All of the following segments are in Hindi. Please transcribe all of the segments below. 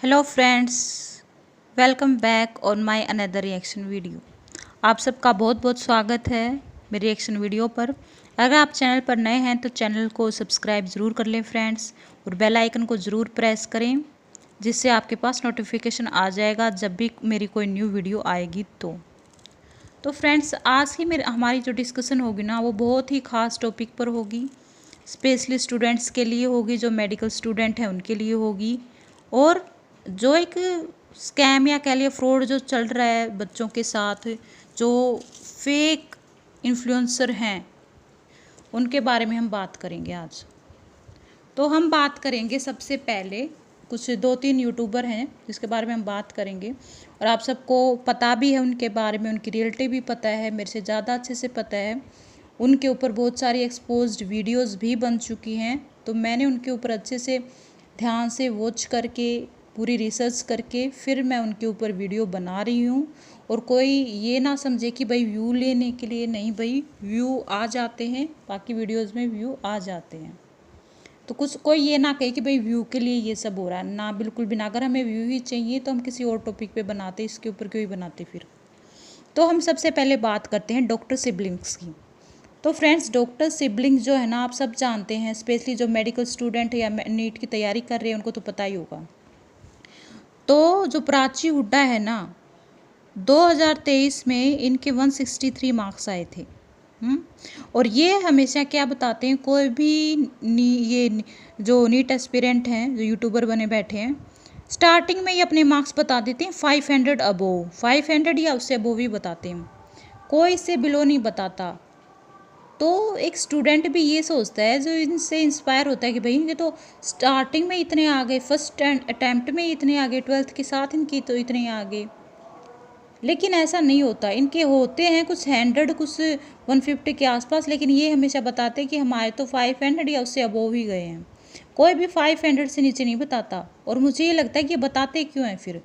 Hello friends, welcome back on my another reaction video. आप सबका बहुत बहुत स्वागत है मेरी रिएक्शन वीडियो पर। अगर आप चैनल पर नए हैं तो चैनल को सब्सक्राइब ज़रूर कर लें फ्रेंड्स, और बेल आइकन को ज़रूर प्रेस करें जिससे आपके पास नोटिफिकेशन आ जाएगा जब भी मेरी कोई न्यू वीडियो आएगी। तो फ्रेंड्स, आज की हमारी जो डिस्कशन होगी ना, वो बहुत ही ख़ास टॉपिक पर होगी। स्पेशली स्टूडेंट्स के लिए होगी, जो मेडिकल स्टूडेंट हैं उनके लिए होगी। और जो एक स्कैम या कह लिए फ्रॉड जो चल रहा है बच्चों के साथ, जो फेक इन्फ्लुएंसर हैं, उनके बारे में हम बात करेंगे आज। तो हम बात करेंगे सबसे पहले, कुछ 2-3 यूट्यूबर हैं जिसके बारे में हम बात करेंगे, और आप सबको पता भी है उनके बारे में, उनकी रियलिटी भी पता है, मेरे से ज़्यादा अच्छे से पता है। उनके ऊपर बहुत सारी एक्सपोज्ड वीडियोस भी बन चुकी हैं, तो मैंने उनके ऊपर अच्छे से ध्यान से वॉच करके, पूरी रिसर्च करके फिर मैं उनके ऊपर वीडियो बना रही हूँ। और कोई ये ना समझे कि भाई व्यू लेने के लिए, नहीं भाई, व्यू आ जाते हैं, बाकी वीडियोज़ में व्यू आ जाते हैं। तो कुछ कोई ये ना कहे कि भाई व्यू के लिए ये सब हो रहा है, ना, बिल्कुल भी ना। अगर हमें व्यू ही चाहिए तो हम किसी और टॉपिक पे बनाते, इसके ऊपर क्यों ही बनाते फिर। तो हम सबसे पहले बात करते हैं डॉक्टर सिबलिंग्स की। तो फ्रेंड्स, डॉक्टर सिबलिंग्स जो है ना, आप सब जानते हैं, स्पेशली जो मेडिकल स्टूडेंट या नीट की तैयारी कर रहे हैं उनको तो पता ही होगा। तो जो प्राची हुड्डा है ना, 2023 में इनके 163 मार्क्स आए थे। और ये हमेशा क्या बताते हैं, कोई भी ये जो नीट एस्पिरेंट हैं, जो यूट्यूबर बने बैठे हैं, स्टार्टिंग में ये अपने मार्क्स बता देते हैं 500 अबोव, 500 या उससे अबोव ही बताते हैं, कोई इससे बिलो नहीं बताता। तो एक स्टूडेंट भी ये सोचता है, जो इनसे इंस्पायर होता है कि भाई इनके तो स्टार्टिंग में इतने आ गए, फर्स्ट अटैम्प्ट में इतने आ गए, 12th के साथ इनकी तो इतने आ गए। लेकिन ऐसा नहीं होता, इनके होते हैं कुछ 100, कुछ 150 के आसपास, लेकिन ये हमेशा बताते हैं कि हमारे तो 500 या उससे अबोव ही गए हैं। कोई भी 500 से नीचे नहीं बताता। और मुझे ये लगता है कि ये बताते क्यों हैं फिर।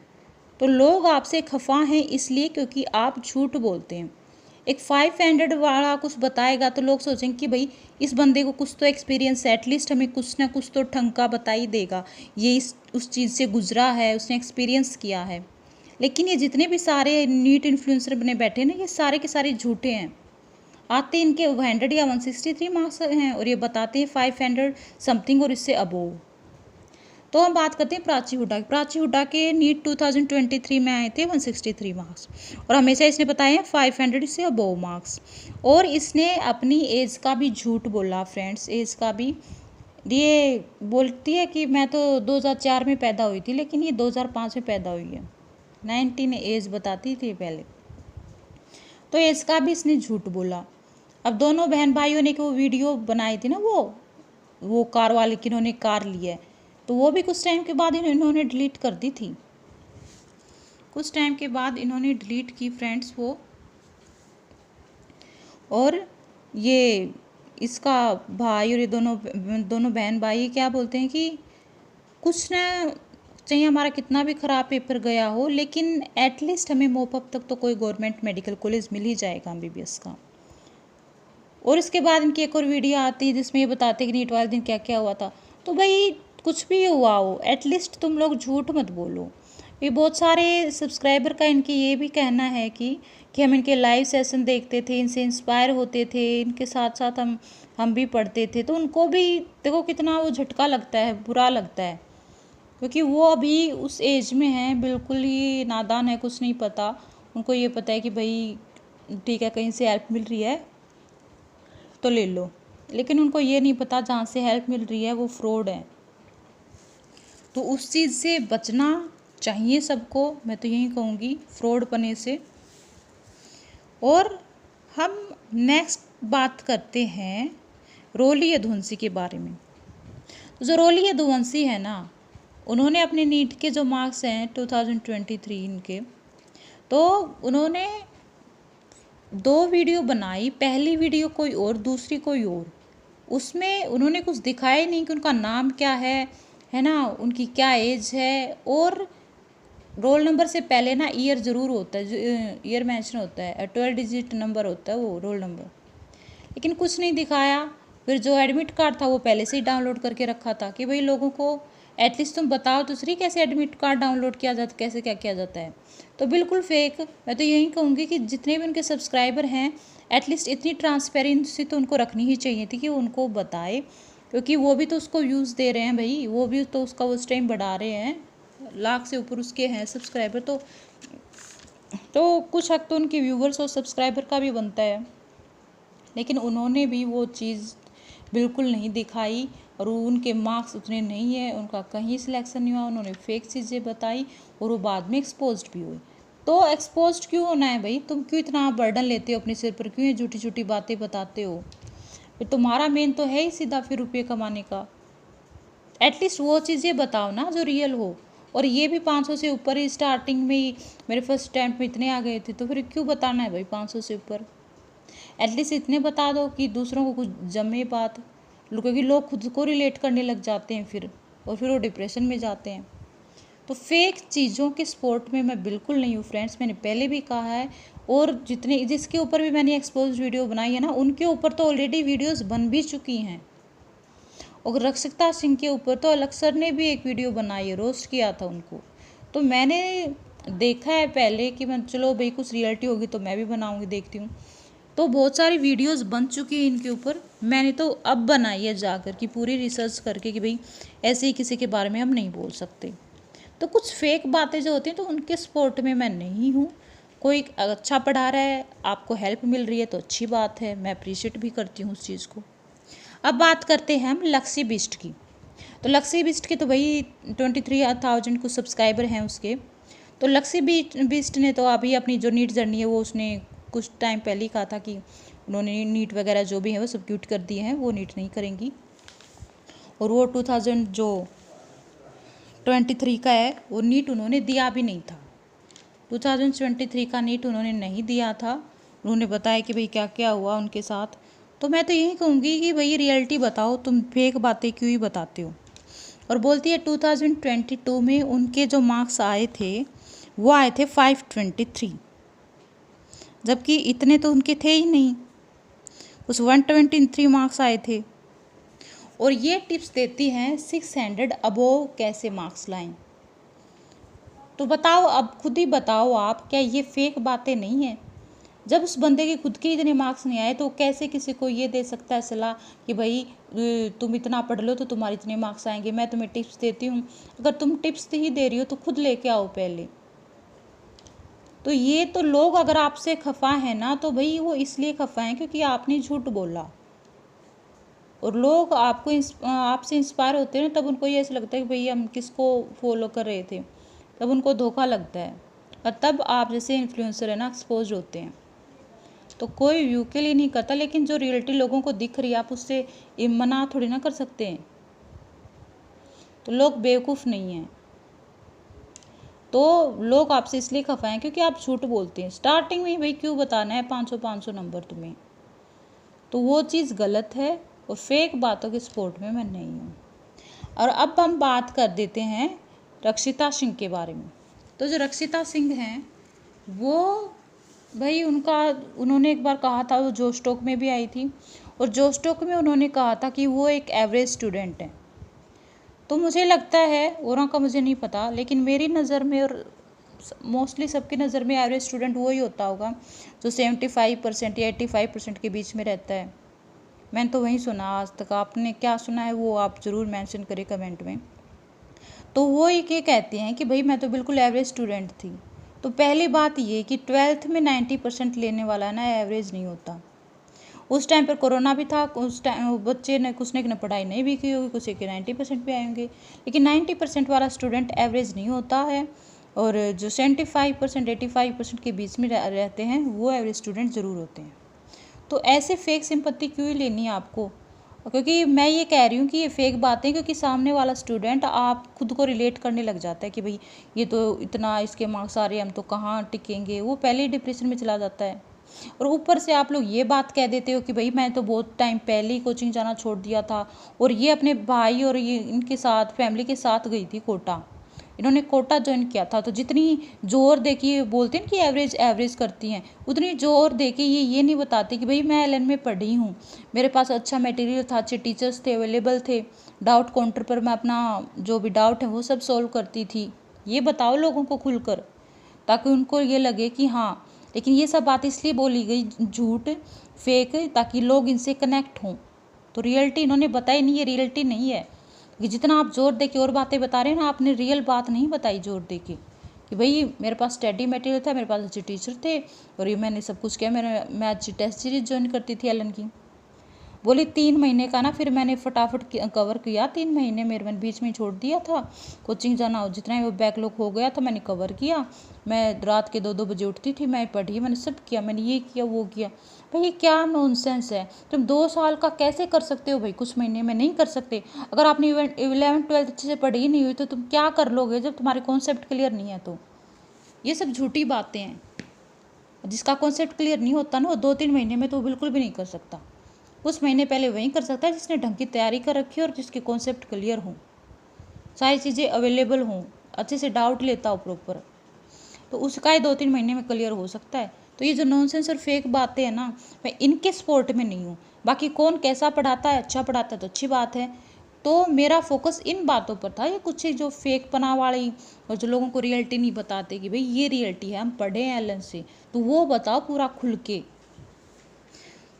तो लोग आपसे खफा हैं इसलिए क्योंकि आप झूठ बोलते हैं। एक 500 वाला कुछ बताएगा तो लोग सोचेंगे कि भाई इस बंदे को कुछ तो एक्सपीरियंस है, एटलीस्ट हमें कुछ ना कुछ तो ठंका बता ही देगा, ये उस चीज़ से गुजरा है, उसने एक्सपीरियंस किया है। लेकिन ये जितने भी सारे नीट इन्फ्लुएंसर बने बैठे ना, ये सारे के सारे झूठे हैं। आते इनके 100 या 163 मार्क्स हैं और ये बताते हैं 500 समथिंग और इससे अबोव। तो हम बात करते हैं प्राची हुड्डा। प्राची हुड्डा के नीट 2023 में आए थे 163 मार्क्स, और हमेशा इसने बताए हैं 500 से अबोव मार्क्स। और इसने अपनी एज का भी झूठ बोला फ्रेंड्स, एज का भी। ये बोलती है कि मैं तो 2004 में पैदा हुई थी, लेकिन ये 2005 में पैदा हुई है। 19 एज बताती थी पहले। तो एज का भी इसने झूठ बोला। अब दोनों बहन भाइयों ने वो वीडियो बनाई थी ना, वो कार वाले की, इन्होंने कार लिया है, तो वो भी कुछ टाइम के बाद इन्होंने डिलीट कर दी थी। कुछ टाइम के बाद इन्होंने डिलीट की फ्रेंड्स वो। और ये इसका भाई और ये दोनों बहन भाई क्या बोलते हैं कि कुछ ना, चाहे हमारा कितना भी ख़राब पेपर गया हो, लेकिन एटलीस्ट हमें मोपअप तक तो कोई गवर्नमेंट मेडिकल कॉलेज मिल ही जाएगा MBBS का। और इसके बाद इनकी एक और वीडियो आती है जिसमें ये बताते हैं कि नीट वाले दिन क्या क्या हुआ था। तो भाई कुछ भी हुआ हो, एटलीस्ट तुम लोग झूठ मत बोलो। ये बहुत सारे सब्सक्राइबर का इनकी ये भी कहना है कि हम इनके लाइव सेशन देखते थे, इनसे इंस्पायर होते थे, इनके साथ साथ हम भी पढ़ते थे। तो उनको भी देखो कितना वो झटका लगता है, बुरा लगता है, क्योंकि वो अभी उस एज में हैं, बिल्कुल ही नादान है, कुछ नहीं पता। उनको ये पता है कि भाई ठीक है, कहीं से हेल्प मिल रही है तो ले लो, लेकिन उनको ये नहीं पता जहाँ से हेल्प मिल रही है वो फ्रॉड है। तो उस चीज़ से बचना चाहिए सबको, मैं तो यही कहूँगी, फ्रॉड पने से। और हम नेक्स्ट बात करते हैं रोली यदुवंशी के बारे में। तो जो रोली यदुवंशी है ना, उन्होंने अपने नीट के जो मार्क्स हैं 2023 इनके, तो उन्होंने 2 वीडियो बनाई, पहली वीडियो कोई और, दूसरी कोई और। उसमें उन्होंने कुछ दिखाया नहीं कि उनका नाम क्या है ना, उनकी क्या एज है, और रोल नंबर से पहले ना ईयर ज़रूर होता है, ईयर मेंशन होता है, 12 डिजिट नंबर होता है वो रोल नंबर, लेकिन कुछ नहीं दिखाया। फिर जो एडमिट कार्ड था वो पहले से ही डाउनलोड करके रखा था कि भाई लोगों को एटलीस्ट तुम बताओ तो सही कैसे एडमिट कार्ड डाउनलोड किया जाता, कैसे क्या किया जाता है। तो बिल्कुल फेक। मैं तो यही कहूँगी कि जितने भी उनके सब्सक्राइबर हैं, एटलीस्ट इतनी ट्रांसपेरेंसी तो उनको रखनी ही चाहिए थी कि उनको बताए, क्योंकि वो भी तो उसको व्यूज़ दे रहे हैं भाई, वो भी तो उसका उस टाइम बढ़ा रहे हैं, लाख से ऊपर उसके हैं सब्सक्राइबर। तो कुछ हक तो उनके व्यूवर्स और सब्सक्राइबर का भी बनता है, लेकिन उन्होंने भी वो चीज़ बिल्कुल नहीं दिखाई, और उनके मार्क्स उतने नहीं है, उनका कहीं सिलेक्शन नहीं हुआ, उन्होंने फेक चीज़ें बताई और वो बाद में एक्सपोज्ड भी हुई। तो एक्सपोज्ड क्यों होना है भाई? तुम क्यों इतना बर्डन लेते हो अपने सिर पर, क्यों ये झूठी झूठी बातें बताते हो? फिर तुम्हारा मेन तो है ही सीधा फिर रुपये कमाने का। एटलीस्ट वो चीज़ें बताओ ना जो रियल हो। और ये भी 500 से ऊपर ही स्टार्टिंग में ही मेरे फर्स्ट अटैम्प्ट में इतने आ गए थे, तो फिर क्यों बताना है भाई 500 से ऊपर? एटलीस्ट इतने बता दो कि दूसरों को कुछ जमे बात, क्योंकि लोग खुद को रिलेट करने लग जाते हैं फिर, और फिर वो डिप्रेशन में जाते हैं। तो फेक चीज़ों के सपोर्ट में मैं बिल्कुल नहीं हूँ फ्रेंड्स, मैंने पहले भी कहा है। और जिसके ऊपर भी मैंने एक्सपोज वीडियो बनाई है ना, उनके ऊपर तो ऑलरेडी वीडियोस बन भी चुकी हैं। और रक्षिता सिंह के ऊपर तो अलग सर ने भी एक वीडियो बनाई है, रोस्ट किया था उनको। तो मैंने देखा है पहले कि मैं चलो भाई कुछ रियलिटी होगी तो मैं भी बनाऊंगी, देखती हूँ। तो बहुत सारी वीडियोस बन चुकी हैं इनके ऊपर, मैंने तो अब बनाई है जाकर कि पूरी रिसर्च करके कि भाई ऐसे ही किसी के बारे में हम नहीं बोल सकते। तो कुछ फेक बातें जो होती हैं तो उनके सपोर्ट में मैं नहीं हूँ। कोई अच्छा पढ़ा रहा है, आपको हेल्प मिल रही है तो अच्छी बात है, मैं अप्रिशिएट भी करती हूँ उस चीज़ को। अब बात करते हैं हम लक्सी बिस्ट की। तो लक्सी बिस्ट के तो भाई 23,000 कुछ सब्सक्राइबर हैं उसके। तो लक्सी बिस्ट ने तो अभी अपनी जो नीट जर्नी है वो उसने कुछ टाइम पहले ही कहा था कि उन्होंने नीट वगैरह जो भी है वो सब क्यूट कर दिए हैं, वो नीट नहीं करेंगी। और वो 2023 का है, वो नीट उन्होंने दिया भी नहीं था। 2023 का नीट उन्होंने नहीं दिया था। उन्होंने बताया कि भाई क्या क्या हुआ उनके साथ। तो मैं तो यही कहूँगी कि भाई रियलिटी बताओ, तुम फेक बातें क्यों ही बताते हो। और बोलती है 2022 में उनके जो मार्क्स आए थे वो आए थे 523, जबकि इतने तो उनके थे ही नहीं, उस 123 मार्क्स आए थे। और ये टिप्स देती हैं 600 अबोव कैसे मार्क्स लाएं। तो बताओ, अब खुद ही बताओ आप, क्या ये फेक बातें नहीं हैं? जब उस बंदे के खुद के इतने मार्क्स नहीं आए तो कैसे किसी को ये दे सकता है सलाह कि भाई तुम इतना पढ़ लो तो तुम्हारे इतने मार्क्स आएंगे, मैं तुम्हें टिप्स देती हूँ। अगर तुम टिप्स ही दे रही हो तो खुद लेके आओ पहले। तो ये तो लोग अगर आपसे खफा है ना, तो भाई वो इसलिए खफा हैं क्योंकि आपने झूठ बोला। और लोग आपसे इंस्पायर होते हैं, तब उनको ये ऐसा लगता है कि भाई हम किसको फॉलो कर रहे थे, तब उनको धोखा लगता है। और तब आप जैसे इन्फ्लुएंसर है ना एक्सपोज होते हैं। तो कोई व्यू के लिए नहीं करता, लेकिन जो रियलिटी लोगों को दिख रही है आप उससे मना थोड़ी ना कर सकते हैं। तो लोग बेवकूफ़ नहीं हैं। तो लोग आपसे इसलिए खफा हैं क्योंकि आप झूठ बोलते हैं। स्टार्टिंग में ही भाई क्यों बताना है 500 नंबर तुम्हें? तो वो चीज़ गलत है, और फेक बातों के सपोर्ट में मैं नहीं हूँ। और अब हम बात कर देते हैं रक्षिता सिंह के बारे में। तो जो रक्षिता सिंह हैं वो भाई उन्होंने एक बार कहा था, वो जोश टॉक में भी आई थी, और जोश टॉक में उन्होंने कहा था कि वो एक एवरेज स्टूडेंट है। तो मुझे लगता है, औरों का मुझे नहीं पता, लेकिन मेरी नज़र में और मोस्टली सबकी नज़र में एवरेज स्टूडेंट वो ही होता होगा जो 75% या 85% के बीच में रहता है। मैंने तो वही सुना आज तक। आपने क्या सुना है वो आप ज़रूर मेंशन करें कमेंट में। तो वो ये कहते हैं कि भाई मैं तो बिल्कुल एवरेज स्टूडेंट थी। तो पहली बात ये कि 12th में 90% लेने वाला ना एवरेज नहीं होता। उस टाइम पर कोरोना भी था, उस टाइम बच्चे ने कुछ ने पढ़ाई नहीं भी की होगी, कुछ के 90% पे आएंगे, लेकिन 90% वाला स्टूडेंट एवरेज नहीं होता है। और जो 75% 85% के बीच में रहते हैं वो एवरेज स्टूडेंट ज़रूर होते हैं। तो ऐसे फेक सिंपत्ति क्यों ही लेनी है आपको? क्योंकि मैं ये कह रही हूँ कि ये फेक बातें, क्योंकि सामने वाला स्टूडेंट आप खुद को रिलेट करने लग जाता है कि भाई ये तो इतना इसके मार्क्स आ रहे हैं, हम तो कहाँ टिकेंगे, वो पहले ही डिप्रेशन में चला जाता है। और ऊपर से आप लोग ये बात कह देते हो कि भाई मैं तो बहुत टाइम पहले ही कोचिंग जाना छोड़ दिया था, और ये अपने भाई और ये इनके साथ फैमिली के साथ गई थी कोटा। इन्होंने कोटा ज्वाइन किया था, तो जितनी जोर दे के बोलते हैं कि एवरेज एवरेज करती हैं, उतनी जोर दे के ये नहीं बताते कि भाई मैं एलएन में पढ़ी हूँ, मेरे पास अच्छा मटेरियल था, अच्छे टीचर्स थे, अवेलेबल थे, डाउट काउंटर पर मैं अपना जो भी डाउट है वो सब सॉल्व करती थी। ये बताओ लोगों को खुलकर, ताकि उनको ये लगे कि हाँ। लेकिन ये सब बात इसलिए बोली गई झूठ, फेक, ताकि लोग इनसे कनेक्ट हों। तो रियलिटी इन्होंने बताई नहीं, ये रियलिटी नहीं है। कि जितना आप जोर दे के और बातें बता रहे हैं ना, आपने रियल बात नहीं बताई जोर दे के कि भाई मेरे पास स्टडी मटेरियल था, मेरे पास अच्छे टीचर थे, और ये मैंने सब कुछ किया। मैं अच्छी टेस्ट सीरीज ज्वाइन करती थी एलन की। बोली 3 महीने का ना, फिर मैंने फटाफट कवर किया। 3 महीने मेरे मैंने बीच में छोड़ दिया था, कोचिंग जाना जितना वो बैकलॉग हो गया था मैंने कवर किया। मैं रात के 2-2 बजे उठती थी, मैं पढ़ी, मैंने सब किया, मैंने ये किया वो किया। भाई ये क्या नॉनसेंस है? तुम 2 साल का कैसे कर सकते हो भाई? कुछ महीने में नहीं कर सकते। अगर आपने 11th-12th अच्छे से पढ़ी ही नहीं हुई तो तुम क्या कर लोगे जब तुम्हारे कॉन्सेप्ट क्लियर नहीं है? तो ये सब झूठी बातें हैं। जिसका कॉन्सेप्ट क्लियर नहीं होता ना, वो 2-3 महीने में तो बिल्कुल भी नहीं कर सकता। कुछ महीने पहले वही कर सकता है जिसने ढंग की तैयारी कर रखी है और जिसके कॉन्सेप्ट क्लियर हों, सारी चीज़ें अवेलेबल हों, अच्छे से डाउट लेता हो प्रॉपर, तो उसका ही 2-3 महीने में क्लियर हो सकता है। तो ये जो नॉनसेंस और फेक बातें हैं ना, मैं इनके सपोर्ट में नहीं हूँ। बाकी कौन कैसा पढ़ाता है, अच्छा पढ़ाता है तो अच्छी बात है। तो मेरा फोकस इन बातों पर था। ये कुछ जो फेक पना वाली और जो लोगों को रियलिटी नहीं बताते कि भाई ये रियलिटी है, हम पढ़े हैं एलन से, तो वो बताओ पूरा खुल के।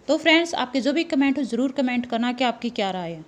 तो फ्रेंड्स, आपके जो भी कमेंट हो ज़रूर कमेंट करना कि आपकी क्या राय है।